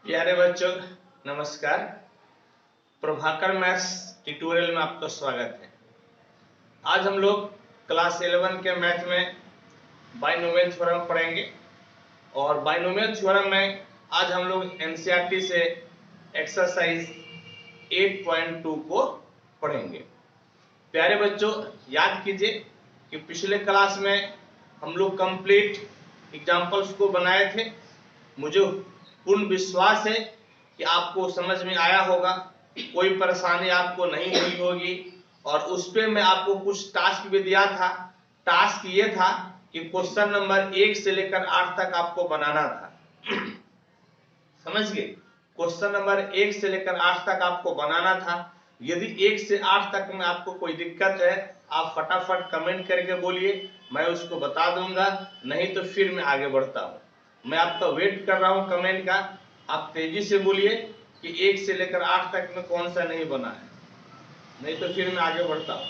प्यारे बच्चों नमस्कार। प्रभाकर मैथ्स ट्यूटोरियल में आपका स्वागत है। आज हम लोग क्लास 11 के मैथ में बाइनोमियल थ्योरम पढ़ेंगे और बाइनोमियल थ्योरम में आज हम लोग एनसीईआरटी से एक्सरसाइज 8.2 को पढ़ेंगे। प्यारे बच्चों याद कीजिए कि पिछले क्लास में हम लोग कंप्लीट एग्जाम्पल्स को बनाए थे। मुझे पूर्ण विश्वास है कि आपको समझ में आया होगा, कोई परेशानी आपको नहीं हुई होगी। और उस पे मैं आपको कुछ टास्क भी दिया था। टास्क ये था कि क्वेश्चन नंबर 1 से लेकर 8 तक आपको बनाना था। समझ गए? क्वेश्चन नंबर 1 से लेकर 8 तक आपको बनाना था। यदि 1 से 8 तक में आपको कोई दिक्कत है आप फटाफट कमेंट करके बोलिए, मैं उसको बता दूंगा, नहीं तो फिर मैं आगे बढ़ता हूँ। मैं आपका वेट कर रहा हूँ कमेंट का। आप तेजी से बोलिए कि 1 से लेकर 8 तक में कौन सा नहीं बना है, नहीं तो फिर मैं आगे बढ़ता हूँ।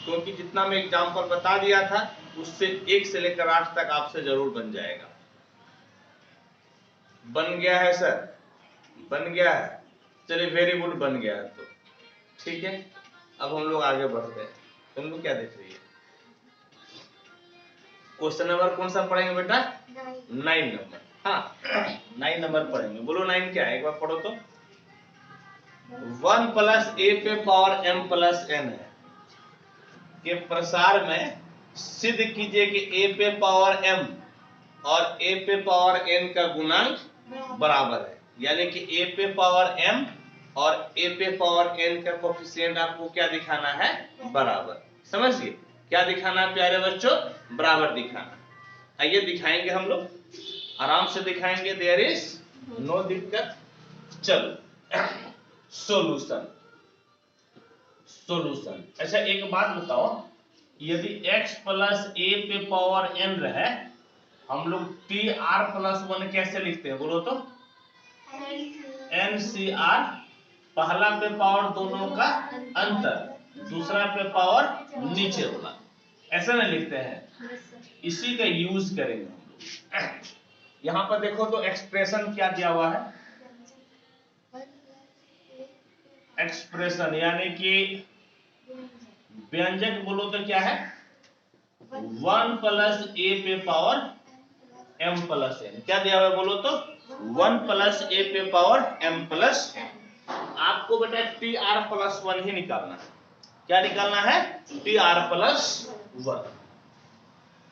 क्योंकि जितना मैं एग्जाम्पल बता दिया था उससे 1 से लेकर 8 तक आपसे जरूर बन जाएगा। बन गया है सर? बन गया है, चलिए वेरी गुड, बन गया है तो ठीक है। अब हम लोग आगे बढ़ते हैं। तुम लोग क्या देख रही है? क्वेश्चन नंबर कौन सा पढ़ेंगे बेटा? 9 नंबर। हाँ 9 नंबर पढ़ेंगे। बोलो 9 क्या है, एक बार पढ़ो तो। 1 प्लस ए पे पावर m प्लस n है के प्रसार में सिद्ध कीजिए कि a पे पावर m और a पे पावर n का गुणांक बराबर है। यानी कि a पे पावर m और a पे पावर n का कोफिशिएंट आपको क्या दिखाना है? बराबर। समझिए क्या दिखाना है प्यारे बच्चों? बराबर दिखाना। आइए दिखाएंगे, हम लोग आराम से दिखाएंगे, देयर इज नो दिक्कत। चलो सॉल्यूशन। अच्छा एक बात बताओ, यदि x प्लस a पे पावर n रहे, हम लोग tr प्लस 1 कैसे लिखते हैं बोलो तो? ncr, पहला पे पावर दोनों का अंतर, दूसरा पे पावर नीचे वाला, ऐसा नहीं लिखते हैं। इसी का यूज करेंगे हम लोग। यहां पर देखो तो एक्सप्रेशन क्या दिया हुआ है? एक्सप्रेशन यानी कि व्यंजक बोलो तो क्या है? 1 प्लस ए पे पावर m प्लस n। क्या दिया हुआ है बोलो तो? 1 प्लस ए पे पावर m प्लस n। आपको बेटा tr प्लस 1 ही निकालना है। क्या निकालना है? tr plus 1।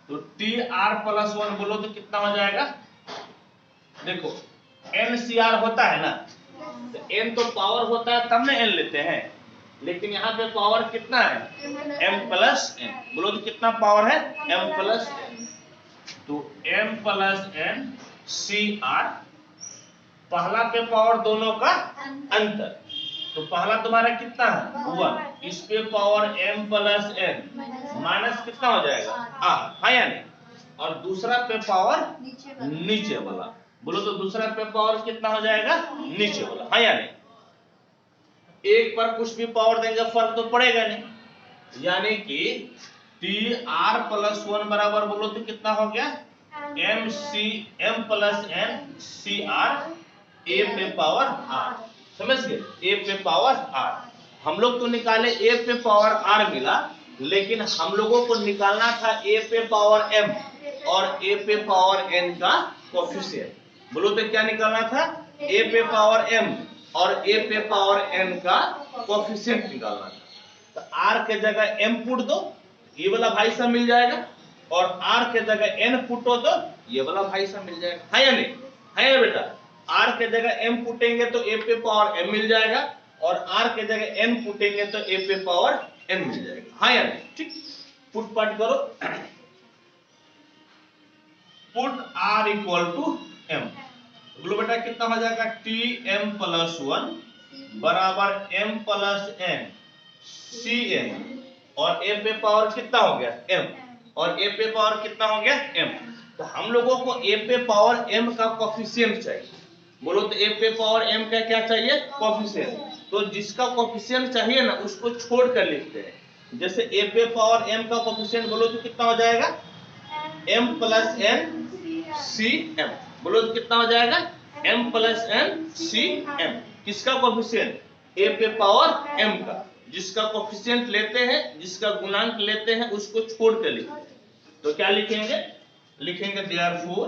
तो tr प्लस 1 बोलो तो कितना हो जाएगा? देखो ncr होता है ना, तो n तो पावर होता है तब ना n लेते हैं, लेकिन यहाँ पे पावर कितना है? m plus n। बोलो तो कितना पावर है? m plus n। तो m प्लस n cr, पहला पे पावर दोनों का अंतर, तो पहला तुम्हारा कितना है? 1। इस पे power m plus n minus कितना हो जाएगा? हाँ या नहीं? और दूसरा पे पावर नीचे वाला, बोलो तो दूसरा पे पावर कितना हो जाएगा? नीचे वाला, हाँ या नहीं? एक पर कुछ भी पावर देंगे फर्क तो पड़ेगा नहीं। यानी कि tr प्लस 1 बराबर बोलो तो कितना हो गया? m plus n cr a पे पावर r। समझ गए? a पे पावर r। हम लोग तो निकाले a पे पावर r मिला, लेकिन हम लोगों को निकालना था a पे पावर m और a पे पावर n का कोफिशिएंट। बोलो तो क्या निकालना था? a पे पावर m और a पे पावर n का कोफिशिएंट निकालना था। तो r के जगह m पुट दो, ये वाला भाई सा मिल जाएगा, और r के जगह n पुटो तो ये वाला भाई सा मिल जाएगा, है या नहीं? है या बेटा? r के जगह m पुटेंगे तो a पे पावर m मिल जाएगा, और r के जगह n पुटेंगे तो a पे पावर n मिल जाएगा, हाँ या नहीं? ठीक, पुट पाट करो। Put r equal to m, बोलो बेटा कितना हो जाएगा? tm प्लस 1 बराबर m प्लस n cn, और a पे पावर कितना हो गया? m, और a पे पावर कितना हो गया? m। तो हम लोगों को a पे पावर m का कोफिशिएंट चाहिए। बोलो तो a पे पावर m का क्या चाहिए? कोफिशिएंट। तो जिसका कोफिशिएंट चाहिए ना उसको छोड़ कर लिखते हैं। जैसे a पे पावर m का कोफिशिएंट बोलो तो कितना हो जाएगा? m plus n cm। बोलो तो कितना हो जाएगा? m प्लस n सी m। किसका कोफिशिएंट? a पे पावर m का। जिसका कोफिशिएंट लेते हैं, जिसका गुणांक लेते हैं, उसको छोड़ के लिखेंगे। तो क्या लिखेंगे? लिखेंगे देयरफॉर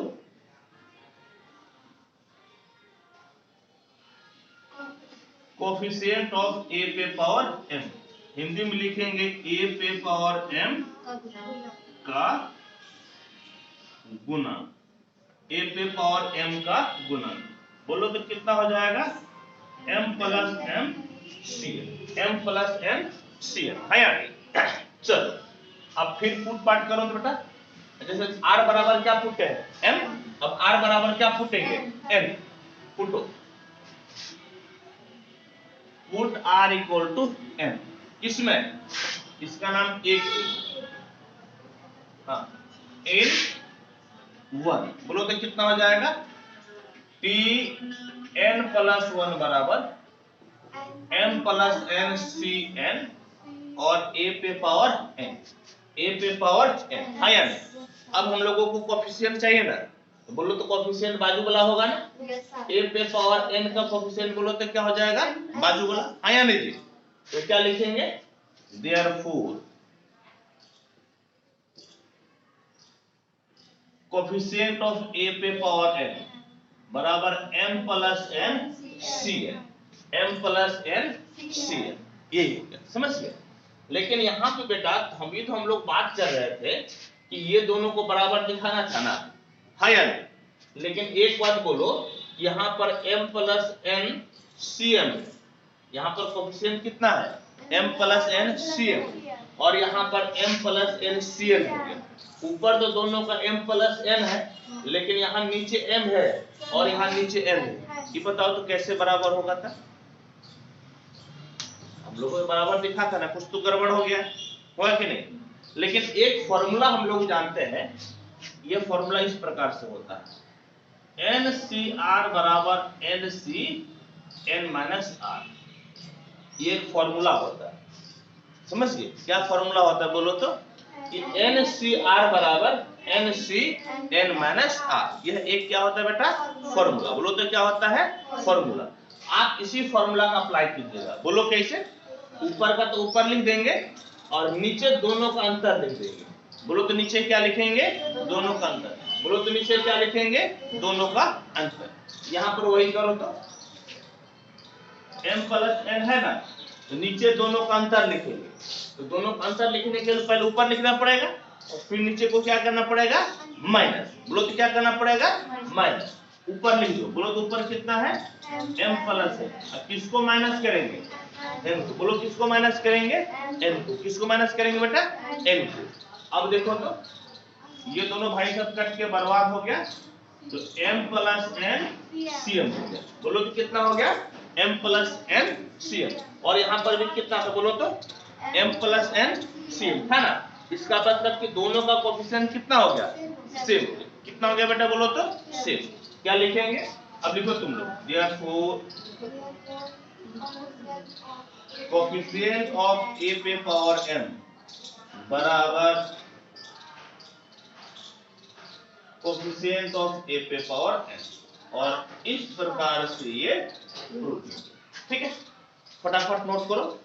कोफिशिएंट ऑफ a पे पावर m। हिंदी में लिखेंगे a पे पावर m का गुणांक, a पे पावर m का गुणांक। बोलो तो कितना हो जाएगा? m प्लस m सी m प्लस n सी है या? चलो अब फिर पुट पार्ट करो तो बेटा। जैसे r बराबर क्या पुटे है? m। अब r बराबर क्या पुटेंगे? n। पुटो, put r equal to n। किसमें? इसका नाम एक, हाँ n1। बोलो तो कितना हो जाएगा? t n प्लस 1 बराबर m प्लस n सी n और a पे पावर n, a पे पावर n है या नहीं? अब हम लोगों को कोफिशिएंट चाहिए ना, तो बोलो तो कोफिशिएंट बाजू वाला होगा ना। a पे पावर n का कोफिशिएंट बोलो तो क्या हो जाएगा? बाजू वाला, है या नहीं जी? तो क्या लिखेंगे? देयरफॉर कोफिशिएंट ऑफ a पे पावर n बराबर m प्लस n सी n, m प्लस n सी n। ये हो गया, समझ गए? लेकिन यहाँ पे बेटा हम लोग बात कर रहे थे कि ये दोनों को बराबर दिखाना था ना, है या नहीं? लेकिन एक बात बोलो, यहाँ पर m प्लस n सी m, यहाँ पर कोफिशिएंट कितना है? m प्लस n सी m, और यहाँ पर m प्लस n सी n हो गया। ऊपर तो दोनों का m प्लस n है, लेकिन यहाँ नीचे m है और यहाँ नीचे n है। ये बताओ तो कैसे बराबर होगा था? हम लोगों को बराबर दिखा था ना, कुछ तो गड़बड़ हो गया, हुआ कि नहीं? लेकिन एक फॉर्मूला हम लोग जानते हैं, ये फॉर्मूला इस प्रकार से होता है NCR बराबर NC n माइनस r। ये एक फॉर्मूला होता है, समझिए क्या फॉर्मूला होता है? बोलो तो NCR बराबर NC n माइनस r। यह एक क्या होता है बेटा? फॉर्मूला। बोलो तो क्या होता है? फॉर्मूला। आप इसी फॉर्मूला का अप्लाई कीजिएगा। बोलो कैसे? ऊपर का तो ऊपर लिख देंगे और नीचे दोनों का अंतर लिख देंगे। बोलो तो नीचे क्या लिखेंगे? दोनों का अंतर। बोलो तो नीचे क्या लिखेंगे? दोनों का अंतर। यहाँ पर वही करो तो m प्लस n है ना, तो नीचे दोनों का अंतर लिखेंगे। तो दोनों का अंतर लिखने के लिए पहले ऊपर लिखना पड़ेगा और फिर नीचे को क्या करना पड़ेगा? माइनस। बोलो तो क्या करना पड़ेगा? माइनस। ऊपर लिख दो। बोलो तो ऊपर कितना है? m प्लस है। अब किसको माइनस करेंगे? n को। बोलो किसको माइनस करेंगे? n को। किसको माइनस करेंगे बेटा? n को। अब देखो तो ये दोनों भाई सब कट के बर्बाद हो गया, तो m प्लस n सी m हो गया। बोलो तो कितना हो गया? m प्लस n सी m। और यहाँ पर भी कितना था? बोलो तो m प्लस n सी m था ना। इसका मतलब कि दोनों का कोफिशिएंट कितना हो गया? सेम। कितना हो गया बेटा? बोलो तो सेम। क्या लिखेंगे? अब लिखो तुम लोग, देयरफॉर कोफिशिएंट ऑफ a पे पावर m बराबर कोफिशिएंट ऑफ a पे पावर n। और इस प्रकार से ये प्रूफ है। ठीक है, फटाफट नोट करो,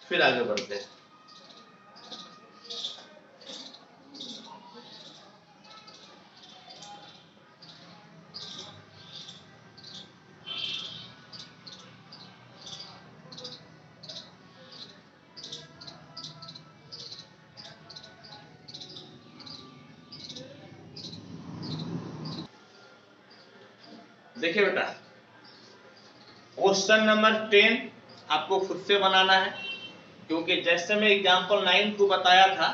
फिर आगे बढ़ते हैं। देखिए बेटा, क्वेश्चन नंबर 10 आपको खुद से बनाना है, क्योंकि जैसे मैं एग्जांपल 9 को बताया था,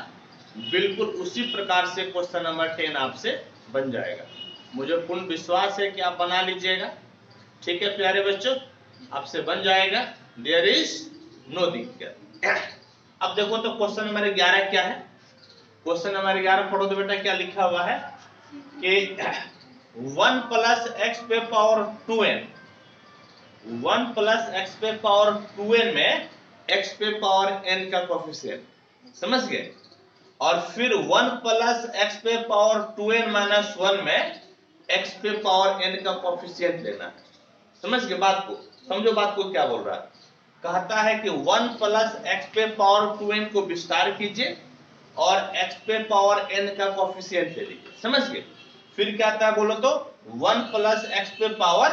बिल्कुल उसी प्रकार से क्वेश्चन नंबर 10 आपसे बन जाएगा। मुझे पूर्ण विश्वास है कि आप बना लीजिएगा। ठीक है प्यारे बच्चों, आपसे बन जाएगा, देयर इज नो दिक्कत। अब देखो तो क्वेश्चन नंबर 11 क्या है? क्वेश्चन नंबर 11 पढ़ो तो बेटा, क्या लिखा हुआ है कि 1 प्लस एक्स पे पावर 2n, 1 प्लस एक्स पे पावर 2n में x पे पावर n का कोफिशिएंट, समझ गए? और फिर 1 प्लस एक्स पे पावर 2n माइनस 1 में x पे पावर n का कोफिशिएंट लेना है। समझ गए बात को? समझो बात को क्या बोल रहा है। कहता है कि 1 प्लस x पे पावर 2n को विस्तार कीजिए और x पे पावर n का कोफिशिएंट ले लीजिए। समझ गए? फिर क्या आता है बोलो तो 1 प्लस x पे पावर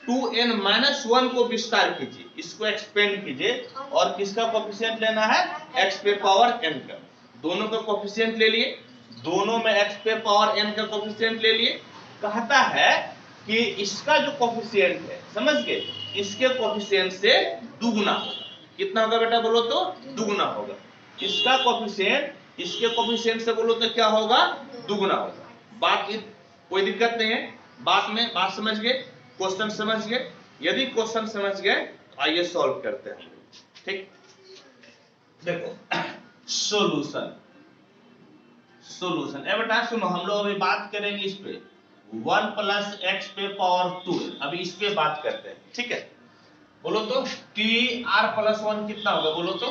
2n माइनस 1 को विस्तार कीजिए, इसको एक्सपेंड कीजिए और किसका कोफिशिएंट लेना है? x पे पावर n का। दोनों का कोफिशिएंट ले लिए, दोनों में x पे पावर n का कोफिशिएंट ले लिए। कहता है कि इसका जो कोफिशिएंट है, समझ गए, इसके कोफिशिएंट से दुगुना होगा। कितना होगा बेटा बोलो तो? दुगुना होगा। इसका कोफिशिएंट इसके कोफिशिएंट से बोलो तो क्या होगा? दुगुना होगा। बात कोई दिक्कत नहीं है बात में, बात समझ गए? क्वेश्चन समझ गए? यदि क्वेश्चन समझ गए तो आइए सॉल्व करते हैं। ठीक, देखो सॉल्यूशन। सॉल्यूशन बेटा सुनो, हम लोग अभी बात करेंगे इस पे 1 प्लस x पे पावर 2। अभी इस पे बात करते हैं, ठीक है? बोलो तो टी आर प्लस 1 कितना होगा बोलो तो?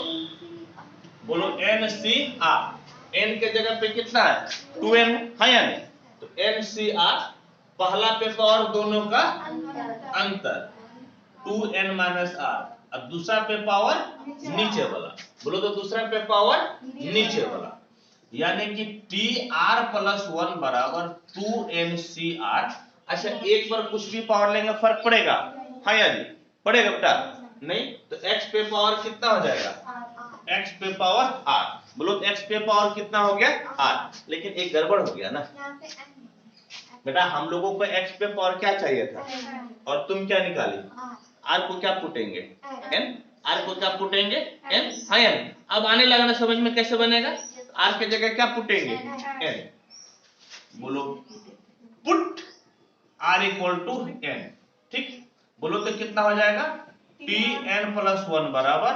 बोलो एन सी आर। एन के जगह पे कितना है? 2n है या नहीं? तो एन सी आर पहला पे पावर दोनों का अंतर 2n माइनस आर, और दूसरा पे पावर नीचे वाला। बोलो तो दूसरा पे पावर नीचे वाला, यानी कि टी आर प्लस 1 बराबर 2nCr। अच्छा, एक बार कुछ भी पावर लेंगे फर्क पड़ेगा? हाँ या नहीं पड़ेगा बेटा? नहीं। तो x पे पावर कितना हो जाएगा? x पे पावर r। बोलो x पे पावर कितना हो गया? r। लेकिन एक गड़बड़ हो गया ना बेटा, हम लोगों को x पे पावर क्या चाहिए था और तुम क्या निकाली? r को क्या पुटेंगे? n। r को क्या पुटेंगे? n। हाँ या नहीं? अब आने लगा ना समझ में? कैसे बनेगा? r के जगह क्या पुटेंगे? n। बोलो put r equal to n। ठीक, बोलो तो कितना हो जाएगा? tn प्लस 1 बराबर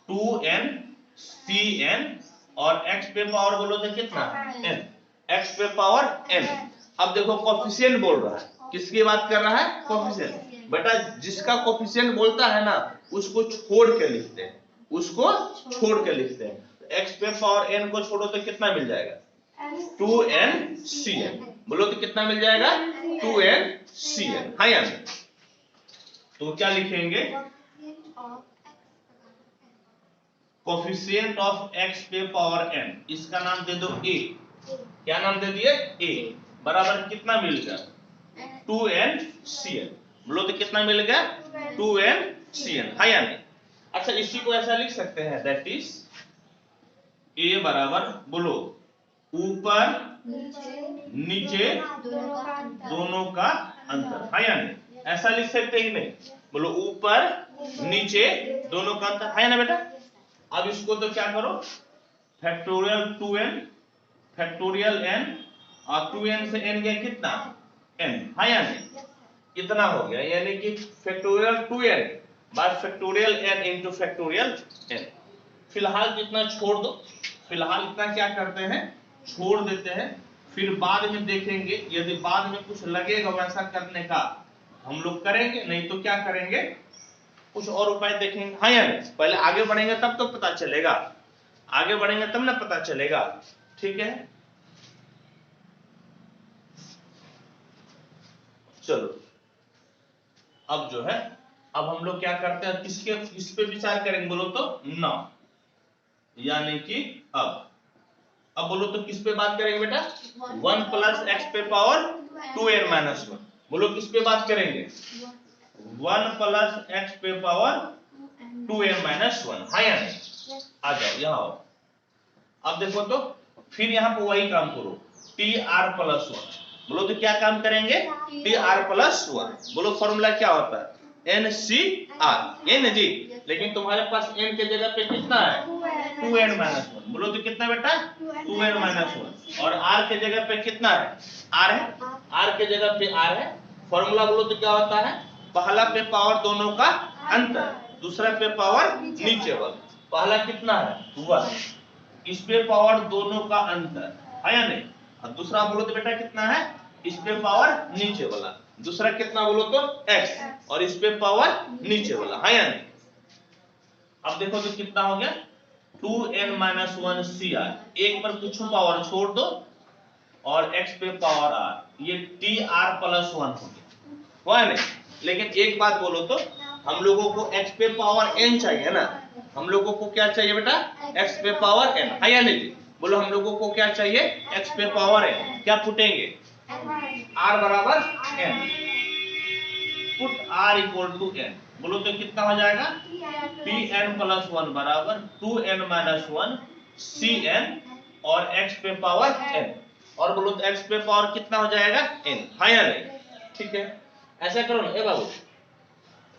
2nCn और x पे पावर बोलो तो कितना? n। x पे पावर n। अब देखो कोफिशिएंट बोल रहा है, किसकी बात कर रहा है? कोफिशिएंट। बेटा जिसका कोफिशिएंट बोलता है ना उसको छोड़ के लिखते हैं, उसको छोड़ के लिखते हैं। x पे पावर n को छोड़ो तो कितना मिल जाएगा? 2nCn। बोलो तो कितना मिल जाएगा? 2nCn। हाँ या नहीं? तो क्या लिखेंगे? कोफिशिएंट ऑफ x पे पावर n, इसका नाम दे दो a। क्या नाम दे दिए? a। बराबर कितना मिल गया? 2nCn। बोलो तो कितना मिल गया? 2nCn। हाँ या नहीं? अच्छा, इसी को ऐसा लिख सकते हैं, दैट इज a बराबर बोलो ऊपर नीचे दोनों का अंतर। हाँ या नहीं? ऐसा लिख सकते ही नहीं? बोलो ऊपर नीचे दोनों का अंतर। है ना बेटा? अब इसको तो क्या करो, फैक्टोरियल 2n फैक्टोरियल n और 2n से n गया कितना? n। हाँ या नहीं? कितना हो गया? यानी कि factorial 2n bye factorial n into factorial n। फिलहाल इतना छोड़ दो, फिलहाल इतना क्या करते हैं? छोड़ देते हैं। फिर बाद में देखेंगे, यदि बाद में कुछ लगेगा वैसा करने का हम लोग करेंगे, नहीं तो क्या करेंगे? कुछ और उपाय देखेंगे। हाँ या नहीं? पहले आगे बढ़ेंगे तब तो पता चलेगा, आगे बढ़ेंगे तब ना पता चलेगा। ठीक है, चलो अब जो है, अब हम लोग क्या करते हैं? किस पे विचार करेंगे बोलो तो? ना, यानी कि अब बोलो तो किस पे बात करेंगे बेटा? 1 प्लस x पे पावर 2n माइनस 1। बोलो किस पे बात करेंगे? 1 प्लस x पे पावर 2n माइनस 1। हाँ या नहीं? आ जाओ यहाँ आओ। अब देखो तो फिर यहाँ पे वही काम करो, टी आर प्लस 1। बोलो तो क्या काम करेंगे? T r plus 1। बोलो फॉर्मूला क्या होता है? N c r. एन जी, लेकिन तुम्हारे पास n के जगह पे कितना है? 2n minus 1। बोलो तो कितना बेटा? 2n minus 1। और r के जगह पे कितना है? r है। r के जगह पे r है। फॉर्मूला बोलो तो क्या होता है? पहला पे पावर दोनों का अंतर, दूसरा पे पावर नीचे वाला। पहला कितना है? 1। इस पे पावर दोनों का अंतर है या नहीं? और दूसरा बोलो तो बेटा कितना है? इस पे पावर नीचे वाला। दूसरा कितना बोलो तो? x। और इस पे पावर नीचे वाला। है या नहीं? अब देखो तो कितना हो गया? 2n minus 1 CR। एक बार कुछ पावर छोड़ दो और x पे पावर r। ये tr+1 हो गया, हुआ नहीं। लेकिन एक बात बोलो तो, हम लोगों को x पे पावर n चाहिए ना, हम लोगों को क्या चाहिए बेटा, x पे पावर n, है या नहीं? बोलो हम लोगों को क्या चाहिए, x पे पावर n। क्या पुटेंगे, r बराबर n, put r equal to n। बोलो तो कितना हो जाएगा, tn+1 बराबर 2n-1 cn और x पे पावर n। और बोलो तो x पे पावर कितना हो जाएगा, n, है या नहीं? ठीक है, ऐसा करो ना, ए बाबू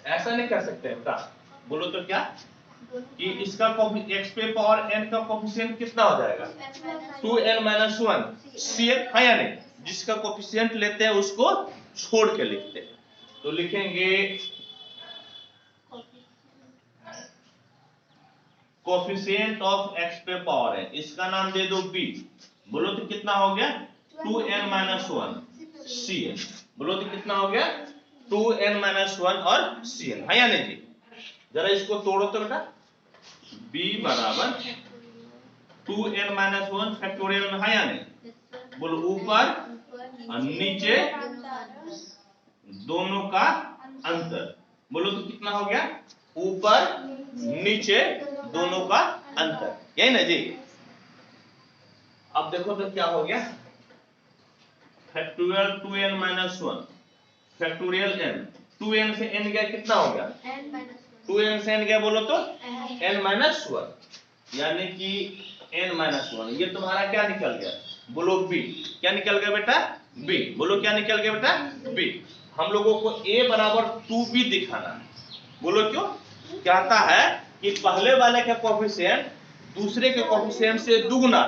ऐसा नहीं कर सकते बेटा। बोलो तो क्या कि इसका x पे पावर n का कोफिशिएंट कितना हो जाएगा, 2n-1 cn, है या नहीं? जिसका कोफिशिएंट लेते हैं उसको छोड़ के लिखते हैं, तो लिखेंगे कोफिशिएंट ऑफ x पे पावर n, इसका नाम दे दो b। बोलो तो कितना हो गया, 2n-1 cn। बोलो तो कितना हो गया, 2n-1 और cn, है या नहीं जी? जरा इसको तोड़ो तो बेटा, b बराबर 2n-1 फैक्टोरियल में, है या नहीं? बोलो ऊपर और नीचे दोनों का अंतर। बोलो तो कितना हो गया, ऊपर नीचे दोनों का अंतर, यही ना जी? अब देखो तो क्या हो गया, factorial 2n-1 factorial n, 2n से n गया कितना हो गया, 2n से n गया, बोलो तो n-1, यानी कि n-1। ये तुम्हारा क्या निकल गया, बोलो b। क्या निकल गया बेटा, b। बोलो क्या निकल गया बेटा, b। हम लोगों को a बराबर 2b दिखाना है। बोलो क्यों, कहता है कि पहले वाले का कोफिशिएंट दूसरे के कोफिशिएंट से दुगुना,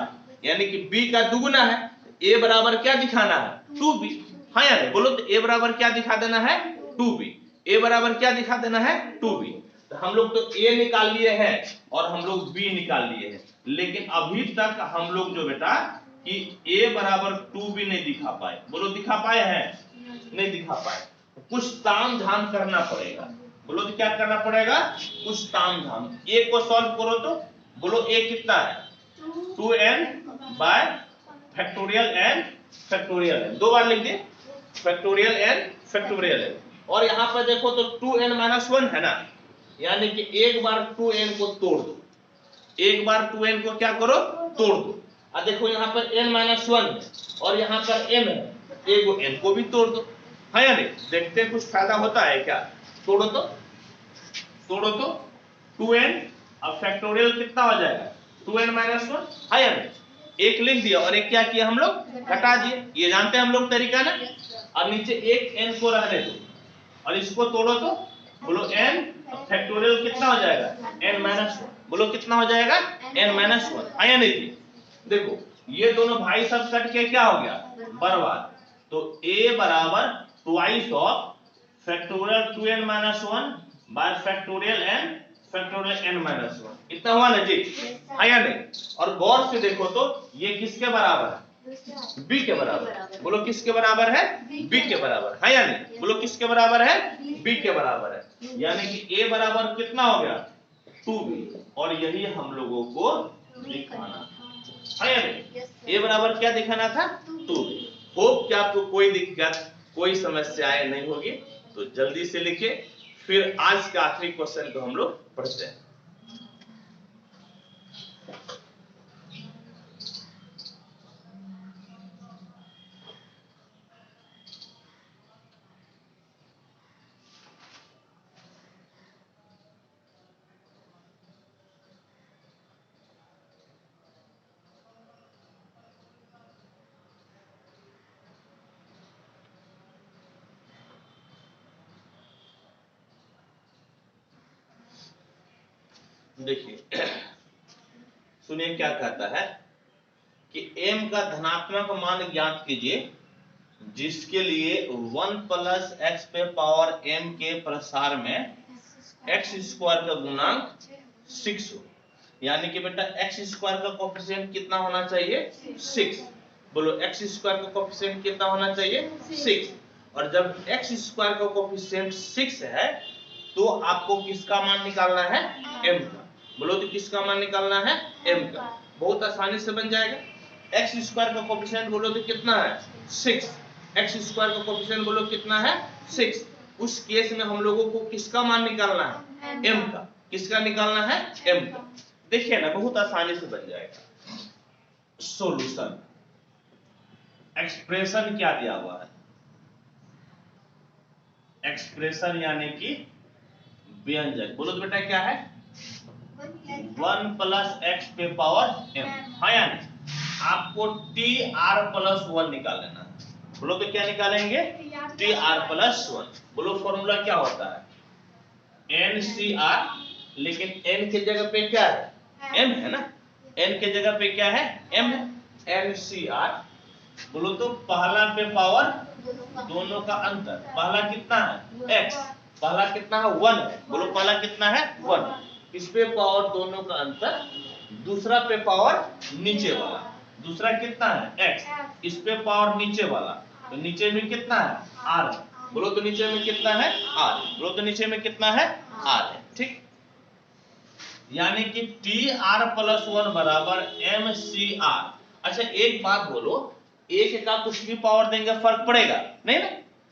यानी कि b का दुगुना है, a बराबर क्या दिखाना है, 2b, हाँ या नहीं? बोलो तो a बराबर क्या दिखा देना है, 2b। a बराबर क्या दिखा देना है, 2b। तो हम लोग तो a निकाल लिए हैं और हम लोग b निकाल लिए हैं, लेकिन अभी तक हम लोग जो बेटा कि a बराबर 2b नहीं दिखा पाए। बोलो दिखा पाए हैं, नहीं दिखा पाए, कुछ ताम झाम करना पड़ेगा। बोलो तो क्या करना पड़ेगा, कुछ ताम झाम। a को सॉल्व करो तो बोलो a कितना है, 2n bye factorial n factorial n, दो बार लिख दे, फैक्टोरियल n फैक्टोरियल n। और यहाँ पर देखो तो 2n-1 है ना, यानी कि एक बार 2n को तोड़ दो, एक बार 2n को क्या करो, तोड़ दो। और देखो यहाँ पर n-1 है और यहाँ पर m है, एक n को भी तोड़ दो, है या नहीं? देखते हैं कुछ फायदा होता है क्या, तोड़ो तो, तोड़ो तो 2n, अब फैक्टोरियल कितना हो जाएगा, 2n-1, है या नहीं? एक लिख दिया और एक क्या किया हम लोग, घटा दिए। ये जानते हैं हम लोग तरीका ना। अब नीचे एक n को रहने दो और इसको तोड़ो तो बोलो n, फैक्टोरियल कितना हो जाएगा, n-1। बोलो कितना हो जाएगा, n-1, है या नहीं? देखो ये दोनों भाई सब कट के क्या हो गया, बर्बाद। तो a बराबर twice of factorial 2n-1 bye factorial n factorial n-1, इतना हुआ ना जी, है या नहीं? और गौर से देखो तो ये किसके बराबर है, b के बराबर। बोलो किसके बराबर है, b के बराबर, है या नहीं? बोलो किसके बराबर है, b के बराबर है, यानी कि a बराबर कितना हो गया, 2b। और यही हम लोगों को दिखाना है या नहीं? a बराबर क्या दिखाना था, 2b। होप कि आपको कोई दिक्कत, कोई समस्याएं नहीं होगी, तो जल्दी से लिखिए, फिर आज का आखिरी क्वेश्चन को हम लोग पढ़ते हैं। देखिए सुनिए क्या कहता है कि m का धनात्मक मान ज्ञात कीजिए जिसके लिए 1 प्लस x पे पावर m के प्रसार में x स्क्वायर का गुणांक 6 हो। यानी कि बेटा x स्क्वायर का कोफिशिएंट कितना होना चाहिए, 6। बोलो x स्क्वायर का कोफिशिएंट कितना होना चाहिए, 6। और जब x स्क्वायर का कोफिशिएंट 6 है तो आपको किसका मान निकालना है, m का। बोलो तो किसका मान निकालना है, m का। बहुत आसानी से बन जाएगा। x स्क्वायर का कोफिशिएंट बोलो तो कितना है, 6। एक्स स्क्वायर का कोफिशिएंट बोलो कितना है 6। उस केस में हम लोगों को किसका मान निकालना है m का। किसका निकालना है m का। देखिए ना बहुत आसानी से बन जाएगा। सॉल्यूशन एक्सप्रेशन क्या दिया हुआ है, एक्सप्रेशन यानी कि व्यंजक। बोलो तो बेटा क्या है 1 प्लस एक्स पे पावर m। हाँ या नहीं, आपको टी आर प्लस 1 निकाल लेना है। बोलो तो क्या निकालेंगे टी आर प्लस 1। बोलो फॉर्मूला क्या होता है एन सी आर, लेकिन n के जगह पे क्या है m है ना, n के जगह पे क्या है m है, एन सी आर। बोलो तो पहला पे पावर दोनों का अंतर, पहला कितना है x, पहला कितना है 1 है। बोलो पहला कितना है 1, इस पे पावर दोनों का अंतर, दूसरा पे पावर नीचे वाला, दूसरा कितना है x, इस पे पावर नीचे वाला, तो नीचे में कितना है r। बोलो तो नीचे में कितना है r, बोलो तो नीचे में कितना है r है। ठीक, यानी कि टी आर प्लस 1 बराबर एम सी आर। अच्छा एक बात बोलो, एक का कुछ भी पावर देंगे फर्क पड़ेगा नहीं ना,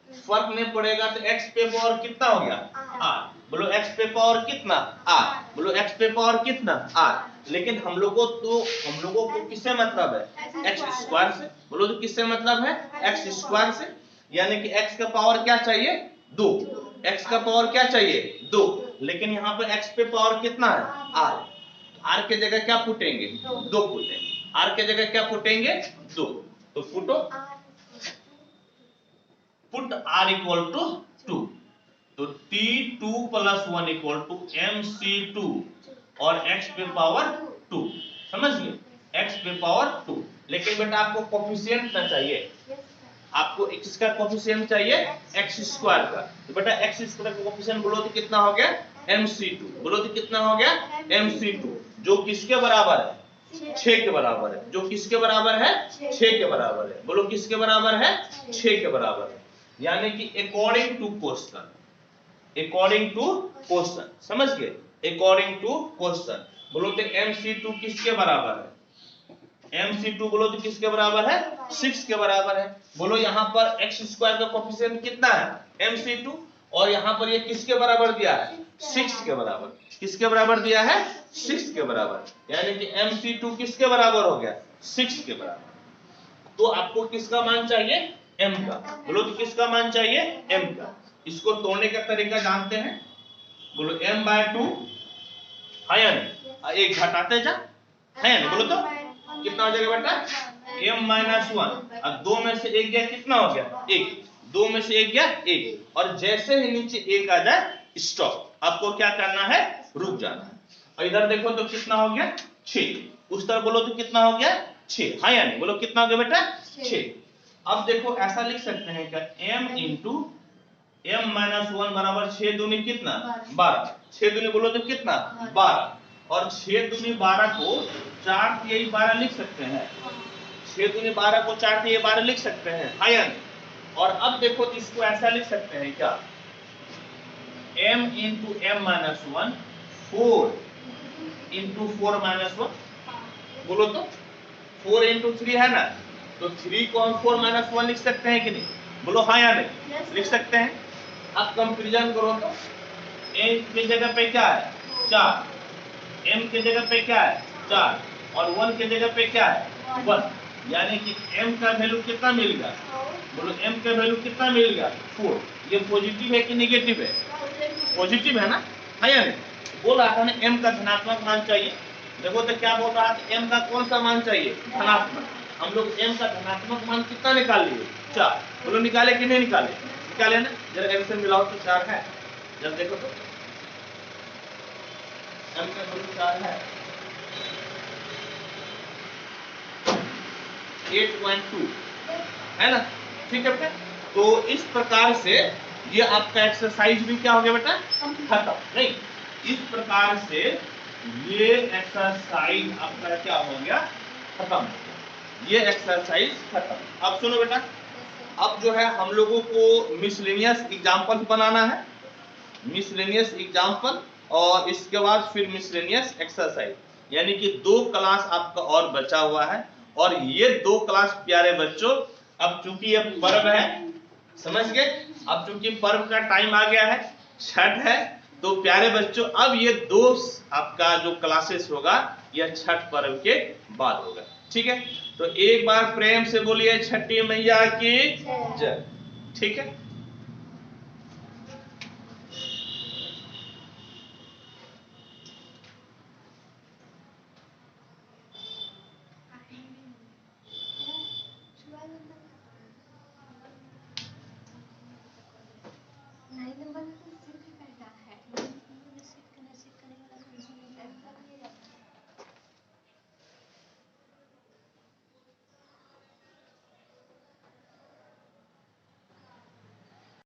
फर्क नहीं पड़ेगा तो x पे पावर कितना हो गया r। बोलो x पे पावर कितना r, बोलो x पे पावर कितना r। लेकिन हम लोगों को किससे मतलब है x स्क्वायर से। बोलो तो किससे मतलब है x स्क्वायर से, यानी कि x का पावर क्या चाहिए 2, x का पावर क्या चाहिए 2, लेकिन यहाँ पे x पे पावर कितना है r, r के जगह क्या पुटेंगे 2 पुटेंगे, r के जगह क्या पुटेंगे 2, तो पुट r इक्वल टू 2, तो t2 plus 1 equal to mc2 और x पे पावर 2। समझ गए x पे पावर 2। लेकिन बेटा आपको कोफिशिएंट ना चाहिए, आपको x का कोफिशिएंट चाहिए x स्क्वायर का, तो बेटा x स्क्वायर का कोफिशिएंट बोलो तो कितना हो गया mc2। बोलो तो कितना हो गया mc2, जो किसके बराबर है 6 के बराबर है, जो किसके बराबर है 6 के बराबर है। बोलो किसके बराबर है 6 के बराबर है, यानी कि according to question, according to question. समझ गए, अकॉर्डिंग टू क्वेश्चन। बोलो तो mc2 किसके बराबर है, mc2 बोलो तो किसके बराबर है 6 के बराबर है। बोलो यहाँ पर x स्क्वायर का कोफिशिएंट कितना है mc2, और यहाँ पर ये किसके बराबर दिया है 6 के बराबर, किसके बराबर दिया है 6 के बराबर, यानी कि mc2 किसके बराबर हो गया 6 के बराबर। तो आपको किसका मान चाहिए m का। बोलो तो किसका मान चाहिए m का। इसको तोड़ने का तरीका जानते हैं, बोलो m/2 है या नहीं, एक घटाते जा है या नहीं। बोलो तो कितना हो जाएगा बेटा m-1, अब 2 में से 1 गया कितना हो गया 1, 2 में से 1 गया 1, और जैसे ही नीचे 1 आ जाए स्टॉप, आपको क्या करना है रुक जाना है। और इधर देखो तो कितना हो गया 6, उस तरफ बोलो तो कितना हो गया 6, हाँ या नहीं। बोलो कितना हो गया बेटा 6। अब देखो ऐसा लिख सकते हैं क्या m इंटू m-1 बराबर 6 दूनी कितना 12, 6 दूनी बोलो तो कितना 12, और 6 दूनी 12 को 4 तिहाई 12 लिख सकते हैं, 6 दूनी 12 को 4 तिहाई 12 लिख सकते हैं, हाँ या नहीं। और अब देखो तो इसको ऐसा लिख सकते हैं क्या m इंटू m-1 4 इंटू 4-1। बोलो तो 4 इंटू 3 है ना, तो 3 को हम 4-1 लिख सकते हैं कि नहीं। बोलो हाँ या नहीं लिख सकते हैं। अब कंपैरिजन करो तो m की जगह पे क्या है 4, m की जगह पे क्या है 4, और 1 की जगह पे क्या है 1, यानी कि m का वैल्यू कितना मिल गया। बोलो m का वैल्यू कितना मिल गया 4। ये पॉजिटिव है कि नेगेटिव है, पॉजिटिव है ना, है या नहीं। बोल रहा था ना m का धनात्मक मान चाहिए, देखो तो क्या बोल रहा था m का कौन सा मान चाहिए धनात्मक। हम लोग m का धनात्मक मान कितना निकाल लिए 4। बोलो निकाले कि नहीं निकाले, निकाले ना, जरा m से मिलाओ तो 4 है, जब देखो तो m का वैल्यू 4 है 8.2 है ना, ठीक है बेटा। तो इस प्रकार से ये आपका एक्सरसाइज भी क्या हो गया बेटा खत्म। नहीं, इस प्रकार से ये एक्सरसाइज आपका क्या हो गया खत्म, ये एक्सरसाइज खत्म। अब सुनो बेटा, अब जो है हम लोगों को मिसलेनियस एग्जांपल्स बनाना है, मिसलेनियस एग्जांपल, और इसके बाद फिर मिसलेनियस एक्सरसाइज, यानी कि 2 क्लास आपका और बचा हुआ है। और ये 2 क्लास प्यारे बच्चों अब चूंकि ये पर्व है, समझ गए, अब चूंकि पर्व का टाइम आ गया है, छठ है, तो प्यारे बच्चों अब ये दो आपका जो क्लासेस होगा यह छठ पर्व के बाद होगा। ठीक है, तो एक बार प्रेम से बोलिए छठी मैया की जय। ठीक है।